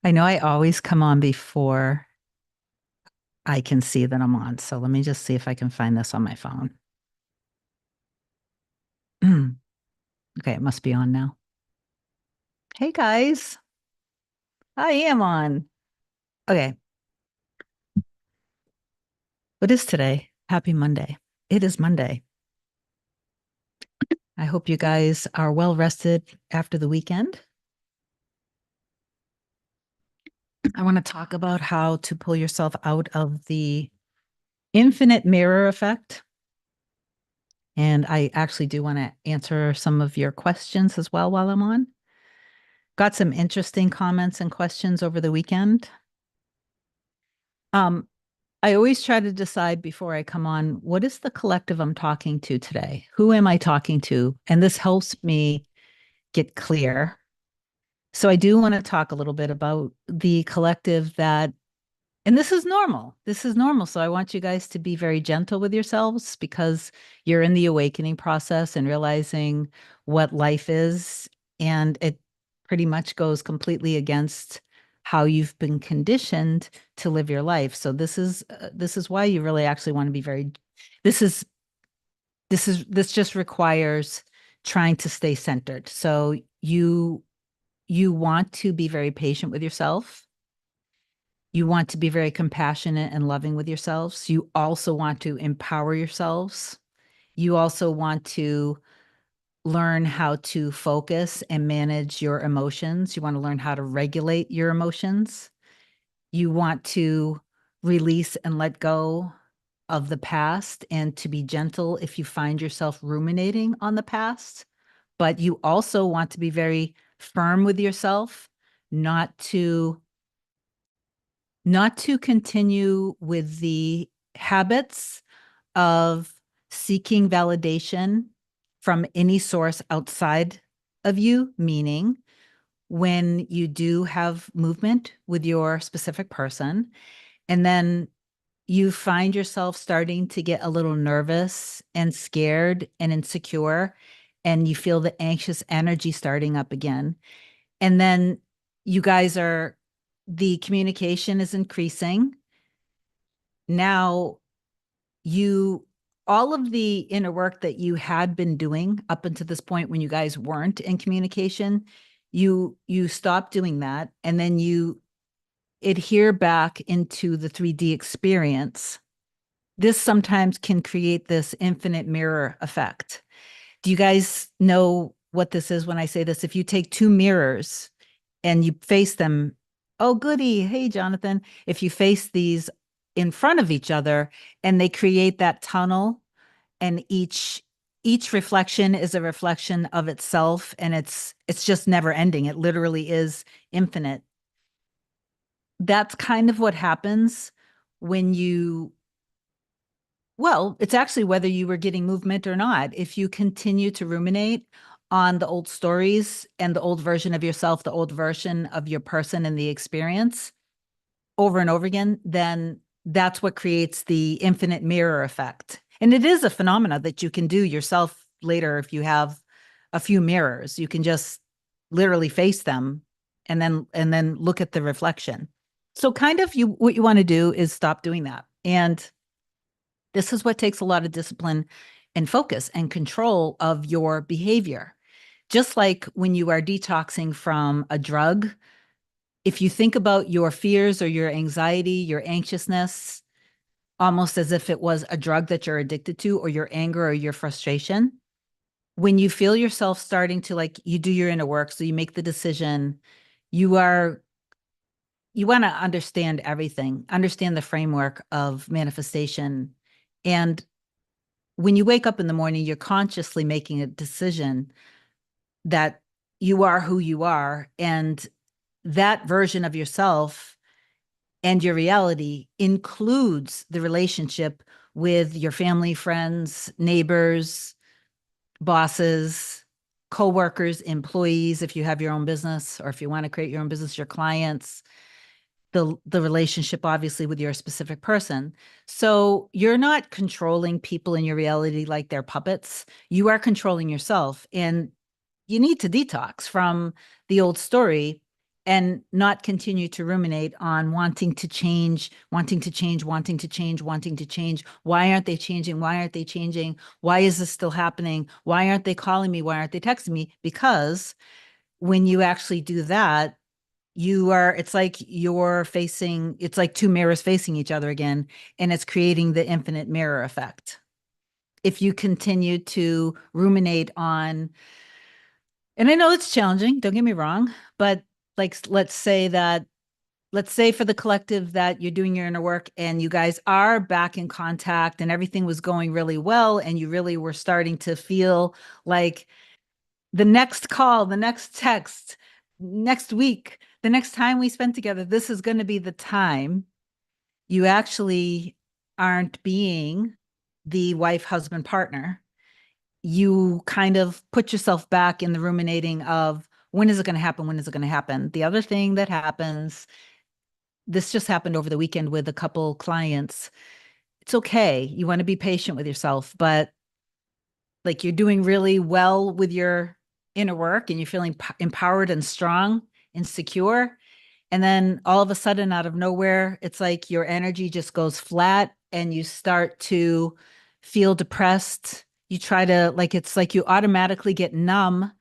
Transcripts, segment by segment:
I know I always come on before I can see that I'm on. So let me just see if I can find this on my phone. Okay, it must be on now. Hey guys, I am on. Okay, what is today? Happy Monday. It is Monday. I hope you guys are well rested after the weekend. I want to talk about how to pull yourself out of the infinite mirror effect. And I actually do want to answer some of your questions as well while I'm on. Got some interesting comments and questions over the weekend. Um, I always try to decide before I come on, what is the collective I'm talking to today? Who am I talking to? And this helps me get clear. So I do want to talk a little bit about the collective that, and this is normal. This is normal. So I want you guys to be very gentle with yourselves because you're in the awakening process and realizing what life is. And it pretty much goes completely against how you've been conditioned to live your life. So this is why you really actually want to be very this is this just requires trying to stay centered. So you want to be very patient with yourself. You want to be very compassionate and loving with yourselves. You also want to empower yourselves. You also want to learn how to focus and manage your emotions. You want to learn how to regulate your emotions. You want to release and let go of the past and to be gentle if you find yourself ruminating on the past. But you also want to be very firm with yourself, not to not to continue with the habits of seeking validation from any source outside of you, meaning when you do have movement with your specific person, and then you find yourself starting to get a little nervous and scared and insecure, and you feel the anxious energy starting up again. And then you guys are, the communication is increasing. Now you all of the inner work that you had been doing up until this point when you guys weren't in communication, you stop doing that and then you adhere back into the 3D experience. This sometimes can create this infinite mirror effect. Do you guys know what this is when I say this? If you take two mirrors and you face them, oh, goody. Hey, Jonathan. If you face these in front of each other and they create that tunnel, and each reflection is a reflection of itself, and it's just never ending. It literally is infinite. That's kind of what happens when you, well, it's actually whether you were getting movement or not. If you continue to ruminate on the old stories and the old version of yourself, the old version of your person and the experience over and over again, then that's what creates the infinite mirror effect. And it is a phenomena that you can do yourself later if you have a few mirrors. You can just literally face them and then look at the reflection. So kind of you what you want to do is stop doing that. And this is what takes a lot of discipline and focus and control of your behavior. Just like when you are detoxing from a drug, if you think about your fears or your anxiety, your anxiousness, almost as if it was a drug that you're addicted to, or your anger or your frustration, when you feel yourself starting to, like, you do your inner work, so you make the decision, you are, you want to understand everything, understand the framework of manifestation. And when you wake up in the morning, you're consciously making a decision that you are who you are. And that version of yourself and your reality includes the relationship with your family, friends, neighbors, bosses, coworkers, employees, if you have your own business, or if you want to create your own business, your clients, the relationship obviously with your specific person. So you're not controlling people in your reality like they're puppets. You are controlling yourself, and you need to detox from the old story and not continue to ruminate on wanting to change, wanting to change, wanting to change, wanting to change. Why aren't they changing? Why aren't they changing? Why is this still happening? Why aren't they calling me? Why aren't they texting me? Because when you actually do that, it's like it's like two mirrors facing each other again, and it's creating the infinite mirror effect. If you continue to ruminate on, and I know it's challenging, don't get me wrong, but like, let's say for the collective that you're doing your inner work and you guys are back in contact and everything was going really well and you really were starting to feel like the next call, the next text, next week, the next time we spend together, this is going to be the time. You actually aren't being the wife, husband, partner. You kind of put yourself back in the ruminating of, when is it going to happen? When is it going to happen? The other thing that happens, this just happened over the weekend with a couple clients. It's okay. You want to be patient with yourself, but like, you're doing really well with your inner work and you're feeling empowered and strong and secure. And then all of a sudden, out of nowhere, it's like your energy just goes flat and you start to feel depressed. You try to, like, it's like you automatically get numb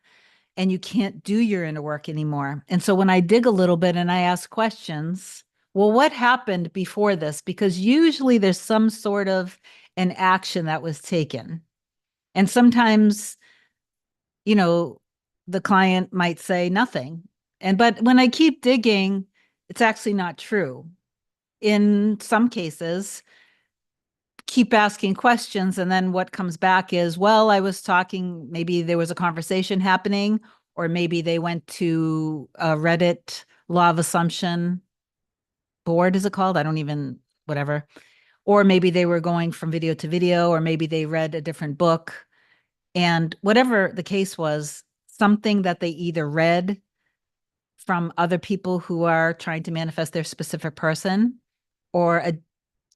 and you can't do your inner work anymore. And so when I dig a little bit and I ask questions, well, what happened before this? Because usually there's some sort of an action that was taken. And sometimes, you know, the client might say nothing. But when I keep digging, it's actually not true. In some cases, keep asking questions. And then what comes back is, well, I was talking, maybe there was a conversation happening, or maybe they went to a Reddit law of assumption board, is it called? I don't even, whatever. Or maybe they were going from video to video, or maybe they read a different book. And whatever the case was, something that they either read from other people who are trying to manifest their specific person, or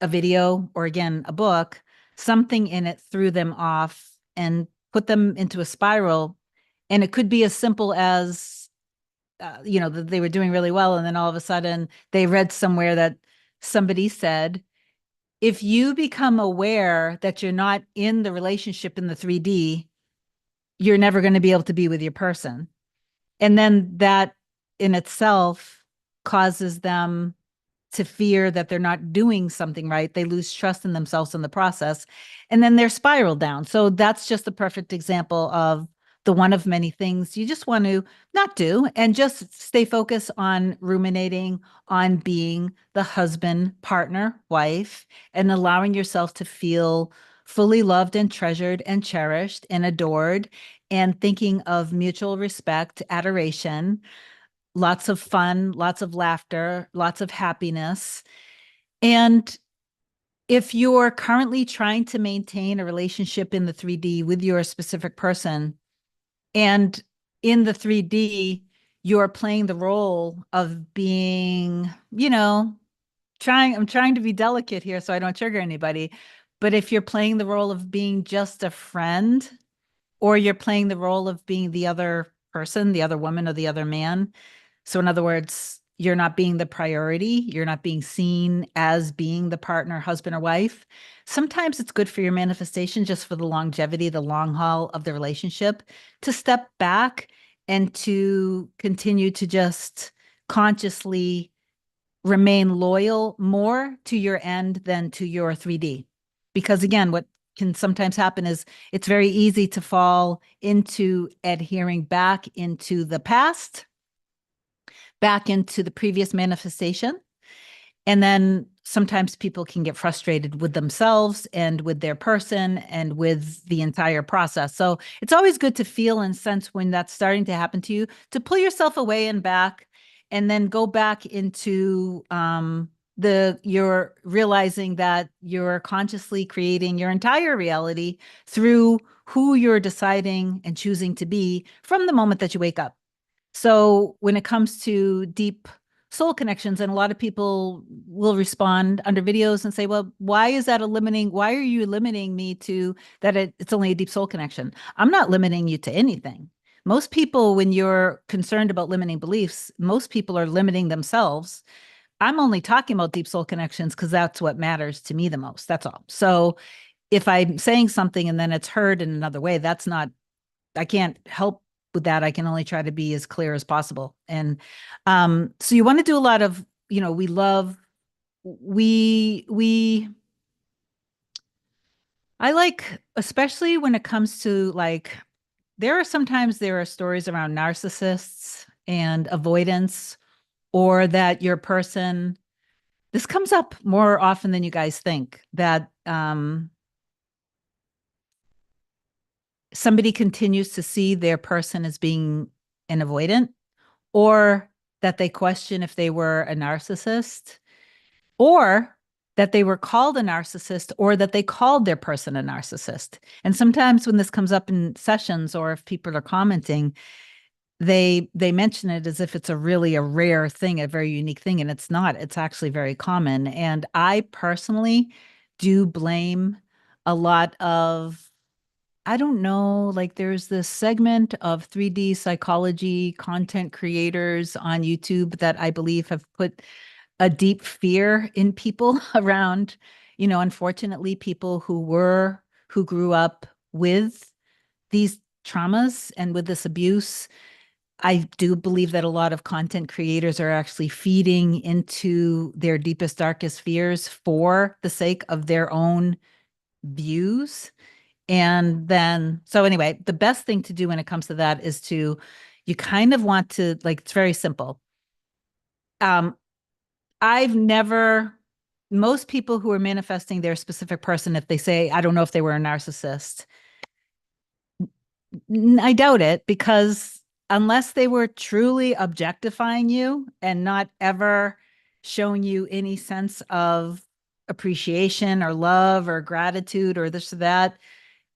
a video, or again, a book, something in it threw them off and put them into a spiral. And it could be as simple as, that they were doing really well. And then all of a sudden they read somewhere that somebody said, if you become aware that you're not in the relationship in the 3D, you're never going to be able to be with your person. And then that in itself causes them to fear that they're not doing something right. They lose trust in themselves in the process, and then they're spiraled down. So that's just a perfect example of the one of many things you just want to not do, and just stay focused on ruminating on being the husband, partner, wife, and allowing yourself to feel fully loved and treasured and cherished and adored, and thinking of mutual respect, adoration, lots of fun, lots of laughter, lots of happiness. And if you're currently trying to maintain a relationship in the 3D with your specific person, and in the 3D, you're playing the role of being, I'm trying to be delicate here so I don't trigger anybody. But if you're playing the role of being just a friend, or you're playing the role of being the other person, the other woman or the other man, so in other words, you're not being the priority, you're not being seen as being the partner, husband or wife. Sometimes it's good for your manifestation, just for the longevity, the long haul of the relationship, to step back and to continue to just consciously remain loyal more to your end than to your 3D. Because again, what can sometimes happen is it's very easy to fall into adhering back into the past, back into the previous manifestation. And then sometimes people can get frustrated with themselves and with their person and with the entire process. So it's always good to feel and sense when that's starting to happen to you, to pull yourself away and back, and then go back into you're realizing that you're consciously creating your entire reality through who you're deciding and choosing to be from the moment that you wake up. So when it comes to deep soul connections, and a lot of people will respond under videos and say, well, why is that why are you limiting me to that it's only a deep soul connection? I'm not limiting you to anything. Most people, when you're concerned about limiting beliefs, most people are limiting themselves. I'm only talking about deep soul connections because that's what matters to me the most. That's all. So if I'm saying something and then it's heard in another way, that's not, I can't help with that. I can only try to be as clear as possible. And so you want to do a lot of, we love, we, I like, especially when it comes to like, there are stories around narcissists and avoidance, or that your person, this comes up more often than you guys think, that somebody continues to see their person as being an avoidant, or that they question if they were a narcissist, or that they were called a narcissist, or that they called their person a narcissist. And sometimes when this comes up in sessions, or if people are commenting, they mention it as if it's a rare thing, a very unique thing, and it's not. It's actually very common. And I personally do blame a lot of, I don't know, like there's this segment of 3D psychology content creators on YouTube that I believe have put a deep fear in people around, unfortunately, people who grew up with these traumas and with this abuse. I do believe that a lot of content creators are actually feeding into their deepest, darkest fears for the sake of their own views. And then, so anyway, the best thing to do when it comes to that is you kind of want to, like, it's very simple. Um, I've never, most people who are manifesting their specific person, if they say, I don't know if they were a narcissist, I doubt it, because unless they were truly objectifying you and not ever showing you any sense of appreciation or love or gratitude or this or that,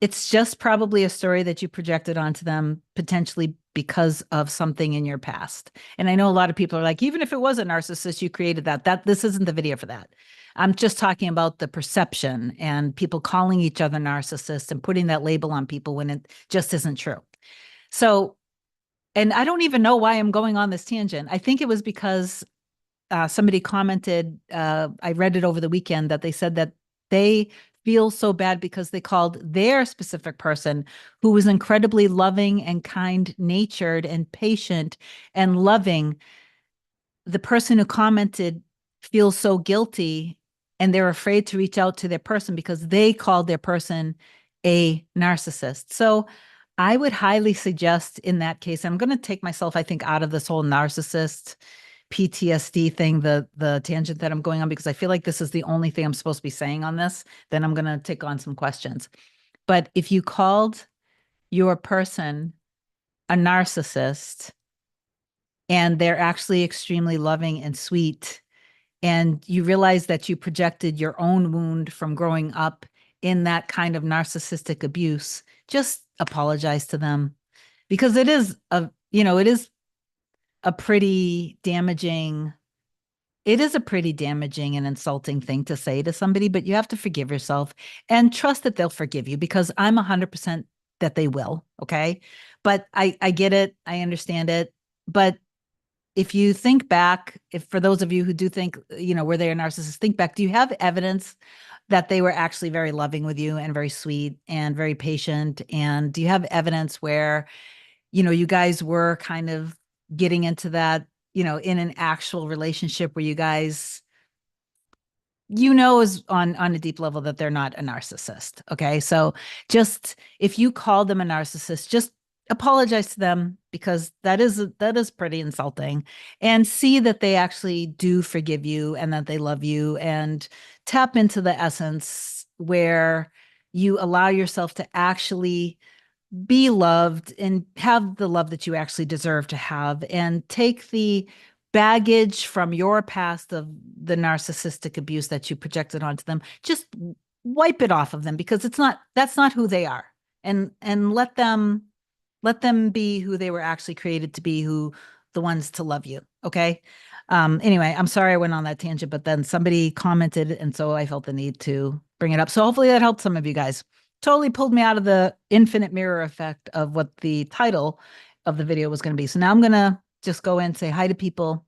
it's just probably a story that you projected onto them, potentially because of something in your past. And I know a lot of people are like, even if it was a narcissist, you created that. This isn't the video for that. I'm just talking about the perception and people calling each other narcissists and putting that label on people when it just isn't true. So, and I don't even know why I'm going on this tangent. I think it was because somebody commented, I read it over the weekend, that they said that they feel so bad because they called their specific person, who was incredibly loving and kind natured and patient and loving, the person who commented feels so guilty, and they're afraid to reach out to their person because they called their person a narcissist. So I would highly suggest in that case, I'm going to take myself, I think, out of this whole narcissist PTSD thing, the tangent that I'm going on, because I feel like this is the only thing I'm supposed to be saying on this. Then I'm going to take on some questions. But if you called your person a narcissist and they're actually extremely loving and sweet, and you realize that you projected your own wound from growing up in that kind of narcissistic abuse, just apologize to them, because it is a pretty damaging it is a pretty damaging and insulting thing to say to somebody, but you have to forgive yourself and trust that they'll forgive you, because I'm 100% that they will. Okay. But I get it. I understand it. But if you think back, if for those of you who do think, were they a narcissist, think back, do you have evidence that they were actually very loving with you and very sweet and very patient? And do you have evidence where, you guys were kind of getting into that, in an actual relationship where you guys, is on a deep level that they're not a narcissist. Okay. So just, if you call them a narcissist, just apologize to them, because that is pretty insulting, and see that they actually do forgive you and that they love you, and tap into the essence where you allow yourself to actually be loved and have the love that you actually deserve to have, and take the baggage from your past of the narcissistic abuse that you projected onto them, just wipe it off of them, because that's not who they are. And let them be who they were actually created to be, who the ones to love you. Okay. Anyway, I'm sorry I went on that tangent, but then somebody commented, and so I felt the need to bring it up. So hopefully that helped some of you guys. Totally pulled me out of the infinite mirror effect of what the title of the video was going to be. So now I'm going to just go in, say hi to people,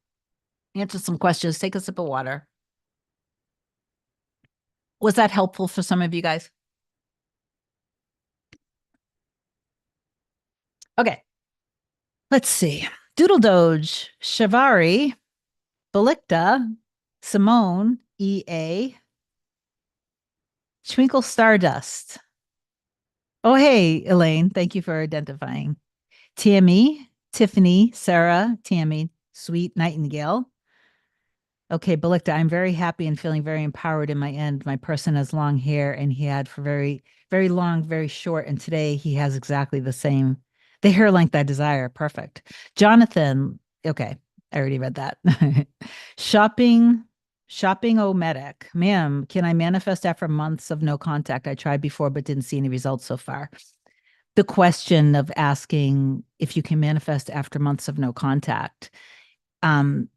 answer some questions, take a sip of water. Was that helpful for some of you guys? Okay, let's see. Doodle Doge, Shavari, Belikta, Simone, EA, Twinkle Stardust. Oh, hey, Elaine. Thank you for identifying. Tammy, Tiffany, Sarah, Tammy, Sweet Nightingale. Okay, Belikta, I'm very happy and feeling very empowered in my end. My person has long hair and he had for very, very long, very short. And today he has exactly the hair length I desire. Perfect. Jonathan, okay, I already read that. Shopping, shopping o medic. Ma'am, can I manifest after months of no contact? I tried before, but didn't see any results so far. The question of asking if you can manifest after months of no contact. Um,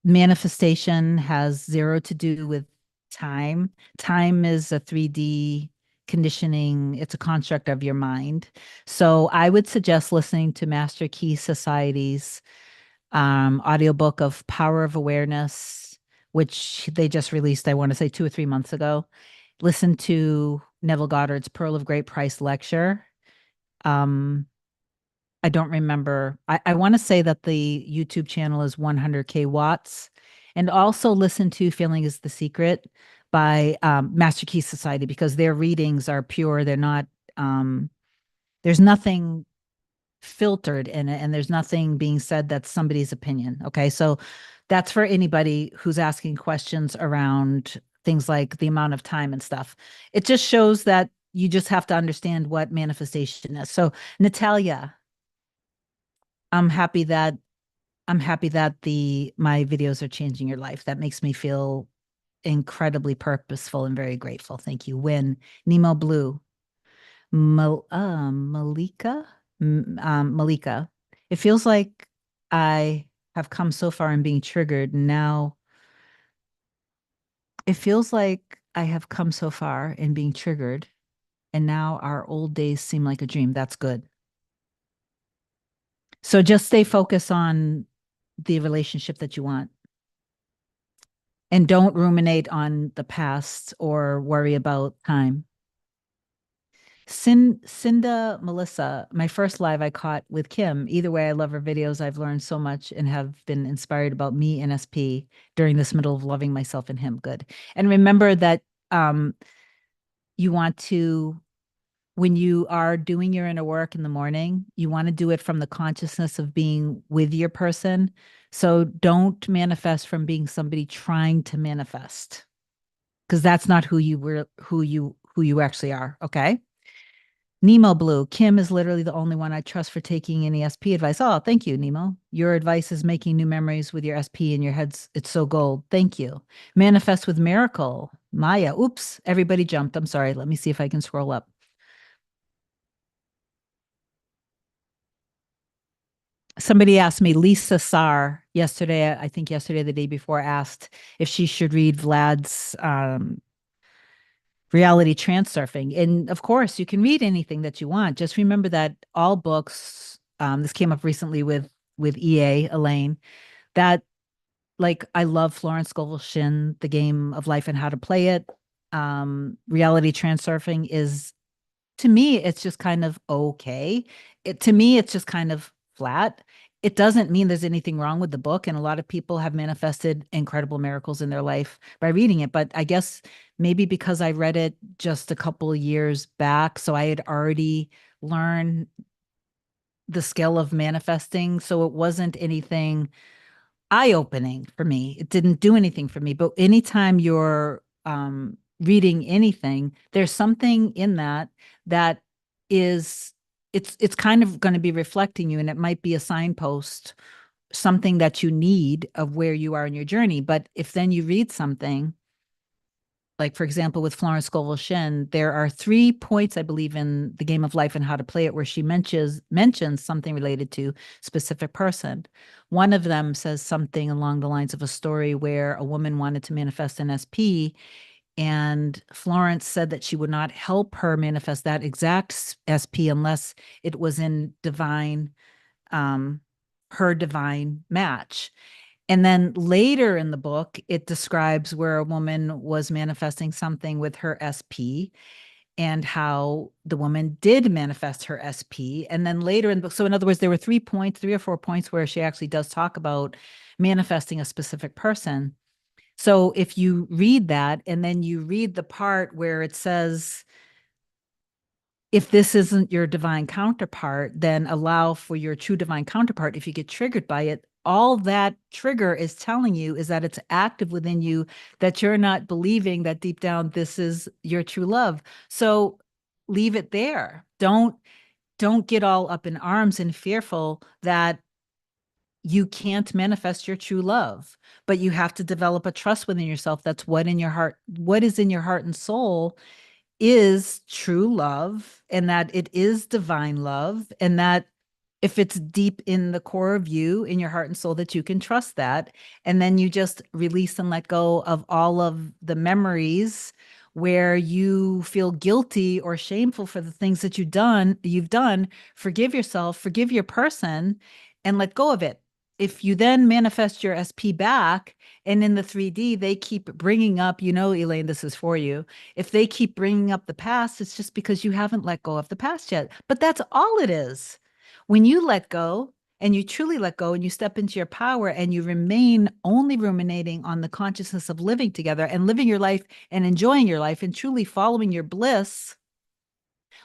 Manifestation has zero to do with time. Time is a 3D conditioning, it's a construct of your mind. So I would suggest listening to Master Key Society's audiobook of Power of Awareness, which they just released, I want to say 2 or 3 months ago. Listen to Neville Goddard's Pearl of Great Price lecture. Um, I don't remember. I want to say that the YouTube channel is 100K watts. And also listen to Feeling is the Secret by Master Key Society because their readings are pure. They're not, there's nothing filtered in it and there's nothing being said that's somebody's opinion. Okay. So that's for anybody who's asking questions around things like the amount of time and stuff. It just shows that you just have to understand what manifestation is. So, Natalia, I'm happy that the my videos are changing your life. That makes me feel incredibly purposeful and very grateful. Thank you. Win Nemo Blue, Malika, Malika. It feels like I have come so far in being triggered. Now it feels like I have come so far in being triggered, and now our old days seem like a dream. That's good. So just stay focused on the relationship that you want. And don't ruminate on the past or worry about time. Cinda Melissa, my first live I caught with Kim. Either way, I love her videos. I've learned so much and have been inspired about me and SP during this middle of loving myself and him. Good. And remember that you want to, when you are doing your inner work in the morning, you want to do it from the consciousness of being with your person. So don't manifest from being somebody trying to manifest because that's not who you were, who you actually are. Okay. Nemo Blue, Kim is literally the only one I trust for taking any SP advice. Oh, thank you, Nemo. Your advice is making new memories with your SP in your heads. It's so gold. Thank you. Manifest with Miracle. Maya. Oops, everybody jumped. I'm sorry. Let me see if I can scroll up. Somebody asked me, Lisa Saar, yesterday, I think yesterday, the day before, asked if she should read Vlad's reality transurfing. And of course, you can read anything that you want. Just remember that all books, this came up recently with EA, Elaine, that like I love Florence Scovel Shinn, The Game of Life and How to Play It. Reality transurfing is, to me, it's just kind of okay. To me, it's just kind of flat. It doesn't mean there's anything wrong with the book. And a lot of people have manifested incredible miracles in their life by reading it. But I guess maybe because I read it just a couple of years back, so I had already learned the skill of manifesting. So it wasn't anything eye-opening for me. It didn't do anything for me. But anytime you're reading anything, there's something in that that is it's kind of going to be reflecting you, and it might be a signpost, something that you need of where you are in your journey. But if then you read something, like for example, with Florence Scovel Shinn, there are 3 points, I believe, in The Game of Life and How to Play It, where she mentions something related to specific person. One of them says something along the lines of a story where a woman wanted to manifest an SP, and Florence said that she would not help her manifest that exact SP unless it was in divine um, her divine match. And then later in the book, it describes where a woman was manifesting something with her SP and how the woman did manifest her SP. And then later in the book, so in other words, there were 3 points, 3 or 4 points where she actually does talk about manifesting a specific person. So if you read that and then you read the part where it says, if this isn't your divine counterpart, then allow for your true divine counterpart. If you get triggered by it, all that trigger is telling you is that it's active within you, that you're not believing that deep down this is your true love. So leave it there. Don't get all up in arms and fearful that you can't manifest your true love, but you have to develop a trust within yourself. That's what in your heart, what is in your heart and soul is true love, and that it is divine love, and that if it's deep in the core of you, in your heart and soul, that you can trust that. And then you just release and let go of all of the memories where you feel guilty or shameful for the things that you've done. Forgive yourself, forgive your person, and let go of it. If you then manifest your SP back, and in the 3D, they keep bringing up, Elaine, this is for you. If they keep bringing up the past, it's just because you haven't let go of the past yet. But that's all it is. When you let go and you truly let go and you step into your power and you remain only ruminating on the consciousness of living together and living your life and enjoying your life and truly following your bliss,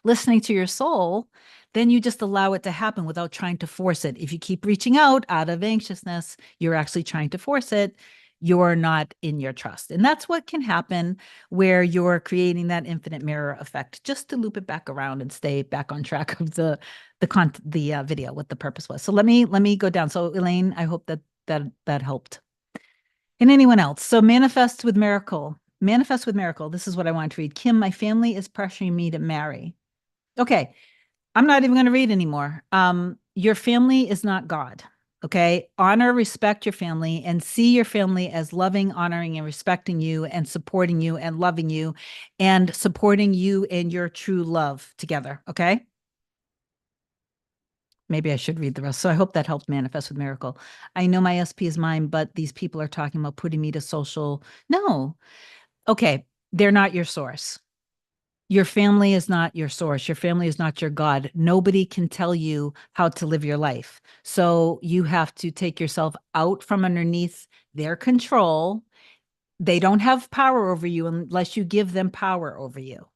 listening to your soul, then you just allow it to happen without trying to force it. If you keep reaching out of anxiousness, you're actually trying to force it. You're not in your trust. And that's what can happen where you're creating that infinite mirror effect, just to loop it back around and stay back on track of the video, what the purpose was. So let me go down. So Elaine, I hope that helped. And anyone else? So manifest with miracle. Manifest with miracle. This is what I want to read. Kim, my family is pressuring me to marry. Okay. I'm not even going to read anymore. Your family is not God. Okay. Honor, respect your family, and see your family as loving, honoring, and respecting you, and supporting you, and loving you, and supporting you in your true love together. Okay. Maybe I should read the rest. So I hope that helped manifest with miracle. I know my SP is mine, but these people are talking about putting me to social. No. Okay. They're not your source. Your family is not your source. Your family is not your God. Nobody can tell you how to live your life. So you have to take yourself out from underneath their control. They don't have power over you unless you give them power over you.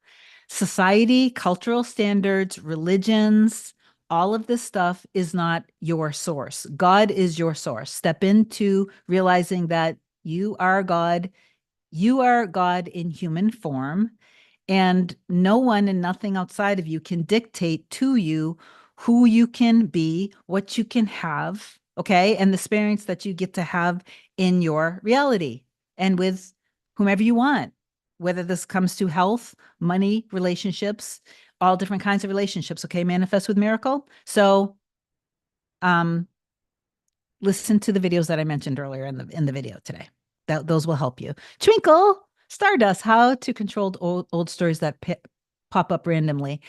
Society, cultural standards, religions, all of this stuff is not your source. God is your source. Step into realizing that you are God. You are God in human form, and no one and nothing outside of you can dictate to you who you can be, what you can have, okay? And the experience that you get to have in your reality and with whomever you want, whether this comes to health, money, relationships, all different kinds of relationships, okay? Manifest with miracle. So, um, listen to the videos that I mentioned earlier in the video today. Those will help you. Twinkle, Stardust, how to control old stories that pop up randomly.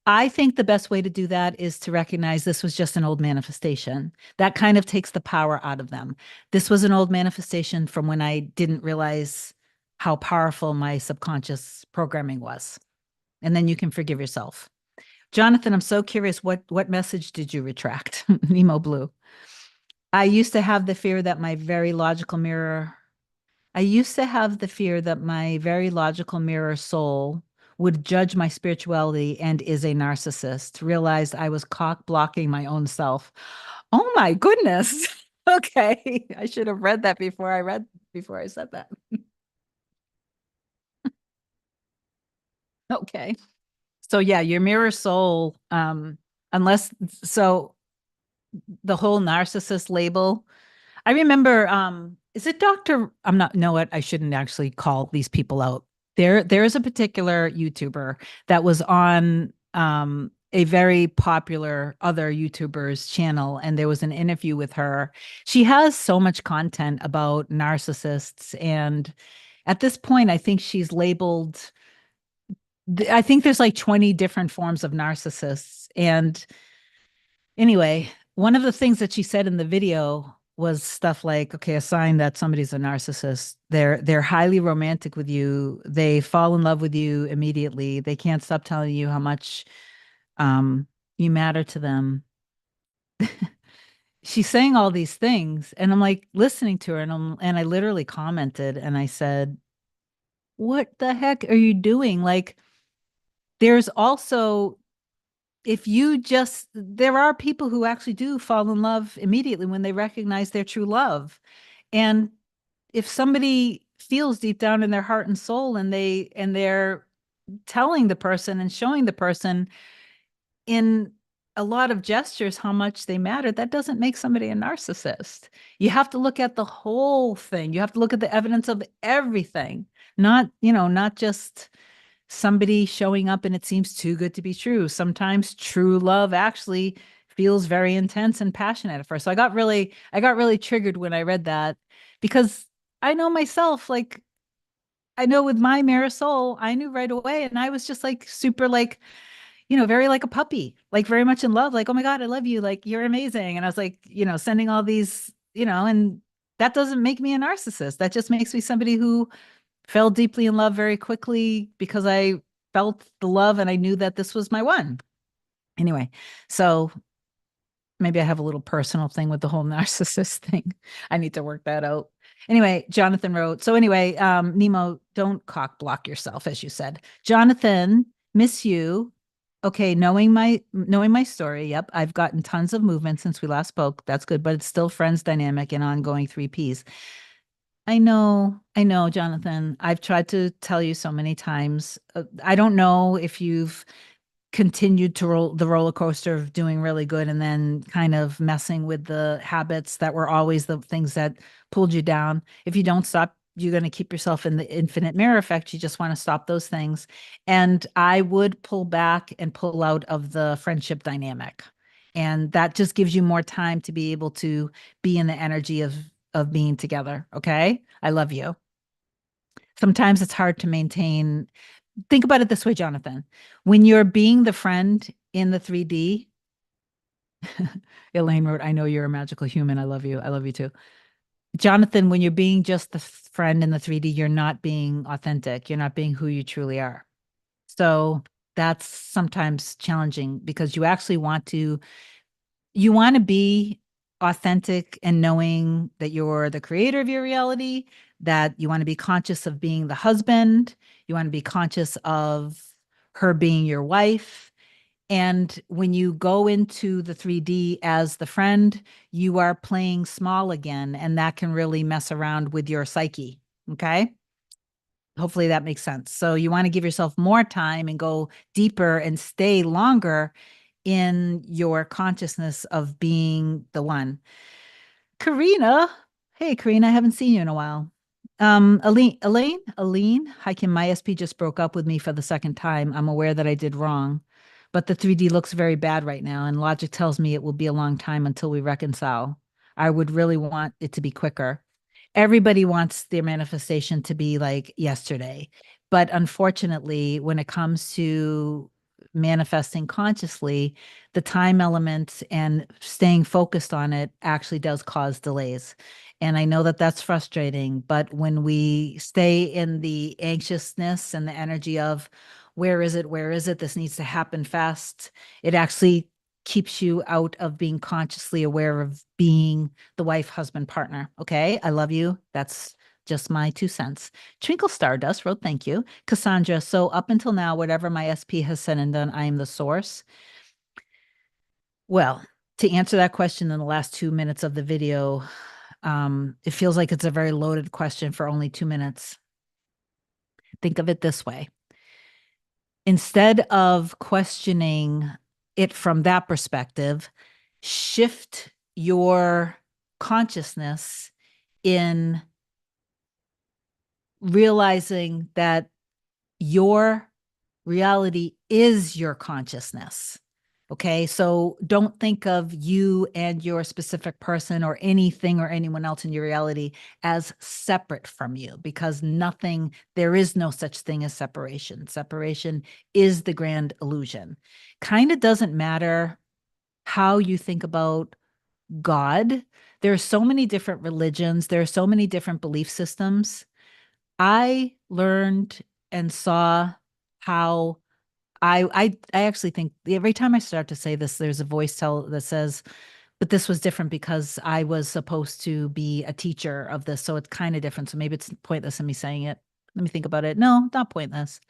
I think the best way to do that is to recognize this was just an old manifestation. That kind of takes the power out of them. This was an old manifestation from when I didn't realize how powerful my subconscious programming was. And then you can forgive yourself. Jonathan, I'm so curious, what message did you retract? Nemo Blue. I used to have the fear that my very logical mirror I used to have the fear that my very logical mirror soul would judge my spirituality and is a narcissist. Realized I was cock blocking my own self. Oh my goodness. Okay. I should have read that before I said that. Okay. So yeah, your mirror soul, unless so the whole narcissist label. I remember, is it Dr. I'm not, know what, I shouldn't actually call these people out. There is a particular YouTuber that was on a very popular other YouTuber's channel, and there was an interview with her. She has so much content about narcissists, and at this point, I think she's labeled, I think there's like 20 different forms of narcissists. And anyway, one of the things that she said in the video was stuff like, okay, a sign that somebody's a narcissist. They're highly romantic with you. They fall in love with you immediately. They can't stop telling you how much um you matter to them. She's saying all these things, and I'm like listening to her, and I literally commented and I said, "What the heck are you doing?" Like, there's also, if you just, there are people who actually do fall in love immediately when they recognize their true love. And if somebody feels deep down in their heart and soul, and they're telling the person and showing the person in a lot of gestures how much they matter, that doesn't make somebody a narcissist. You have to look at the whole thing. You have to look at the evidence of everything, not just somebody showing up and it seems too good to be true. Sometimes true love actually feels very intense and passionate at first. So I got really triggered when I read that, because I know myself, like, I know with my Marisol, I knew right away. And I was just like super, like, very like a puppy, like very much in love, like, oh my God, I love you. Like, you're amazing. And I was like, sending all these, and that doesn't make me a narcissist. That just makes me somebody who fell deeply in love very quickly because I felt the love and I knew that this was my one. Anyway, so maybe I have a little personal thing with the whole narcissist thing. I need to work that out. Anyway, Jonathan wrote, so anyway, Nemo, don't cock block yourself, as you said. Jonathan, miss you. Okay, knowing my story, yep, I've gotten tons of movement since we last spoke. That's good, but it's still friends dynamic and ongoing three Ps. I know, Jonathan. I've tried to tell you so many times. I don't know if you've continued to roll the roller coaster of doing really good and then kind of messing with the habits that were always the things that pulled you down. If you don't stop, you're going to keep yourself in the infinite mirror effect. You just want to stop those things. And I would pull back and pull out of the friendship dynamic. And that just gives you more time to be able to be in the energy of being together. Okay? I love you. Sometimes it's hard to maintain. Think about it this way, Jonathan. When you're being the friend in the 3D, Elaine wrote, I know you're a magical human. I love you. I love you too. Jonathan, when you're being just the friend in the 3D, you're not being authentic. You're not being who you truly are. So that's sometimes challenging because you want to be authentic and knowing that you're the creator of your reality, that you want to be conscious of being the husband, you want to be conscious of her being your wife. And when you go into the 3D as the friend, you are playing small again, and that can really mess around with your psyche. Okay. Hopefully that makes sense. So you want to give yourself more time and go deeper and stay longer in your consciousness of being the one. Karina, hey Karina, I haven't seen you in a while. Aline, hi Kim, my SP just broke up with me for the second time. I'm aware that I did wrong, but the 3D looks very bad right now, and logic tells me it will be a long time until we reconcile. I would really want it to be quicker. Everybody wants their manifestation to be like yesterday, but unfortunately, when it comes to manifesting consciously, the time element and staying focused on it actually does cause delays. And I know that that's frustrating, but when we stay in the anxiousness and the energy of where is it? Where is it? This needs to happen fast. It actually keeps you out of being consciously aware of being the wife, husband, partner. Okay. I love you. That's just my 2 cents. Twinkle Stardust wrote, thank you. Cassandra, so up until now, whatever my SP has said and done, I am the source. Well, to answer that question in the last 2 minutes of the video, it feels like it's a very loaded question for only 2 minutes. Think of it this way. Instead of questioning it from that perspective, shift your consciousness in realizing that your reality is your consciousness. Okay. So don't think of you and your specific person or anything or anyone else in your reality as separate from you, because there is no such thing as separation. Separation is the grand illusion. Kind of doesn't matter how you think about God. There are so many different religions, there are so many different belief systems. I learned and saw how I actually think every time I start to say this, there's a voice tell that says, but this was different because I was supposed to be a teacher of this. So it's kind of different. So maybe it's pointless in me saying it. Let me think about it. No, not pointless.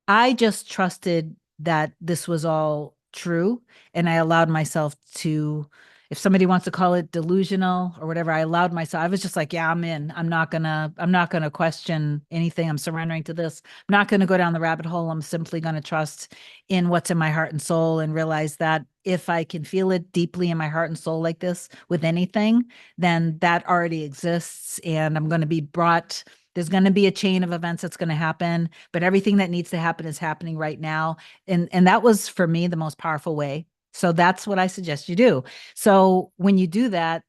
I just trusted that this was all true. And I allowed myself to, if somebody wants to call it delusional or whatever, I allowed myself, I was just like, yeah, I'm in. I'm not gonna question anything. I'm surrendering to this. I'm not gonna go down the rabbit hole. I'm simply gonna trust in what's in my heart and soul and realize that if I can feel it deeply in my heart and soul like this with anything, then that already exists. And I'm gonna be brought there's going to be a chain of events that's going to happen, but everything that needs to happen is happening right now. And that was for me the most powerful way. So that's what I suggest you do. So when you do that,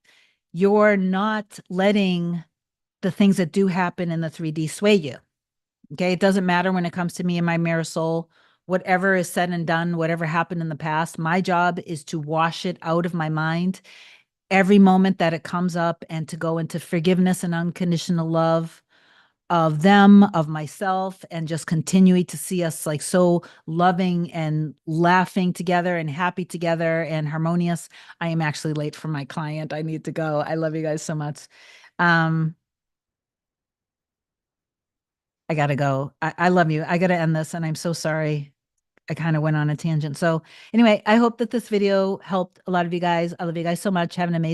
you're not letting the things that do happen in the 3D sway you. Okay. It doesn't matter when it comes to me and my mirror soul. Whatever is said and done, whatever happened in the past, my job is to wash it out of my mind every moment that it comes up and to go into forgiveness and unconditional love of them, of myself, and just continuing to see us like so loving and laughing together and happy together and harmonious. I am actually late for my client. I need to go. I love you guys so much. Um, I gotta go. I love you. I gotta end this, and I'm so sorry. I kind of went on a tangent. So anyway, I hope that this video helped a lot of you guys. I love you guys so much. Have an amazing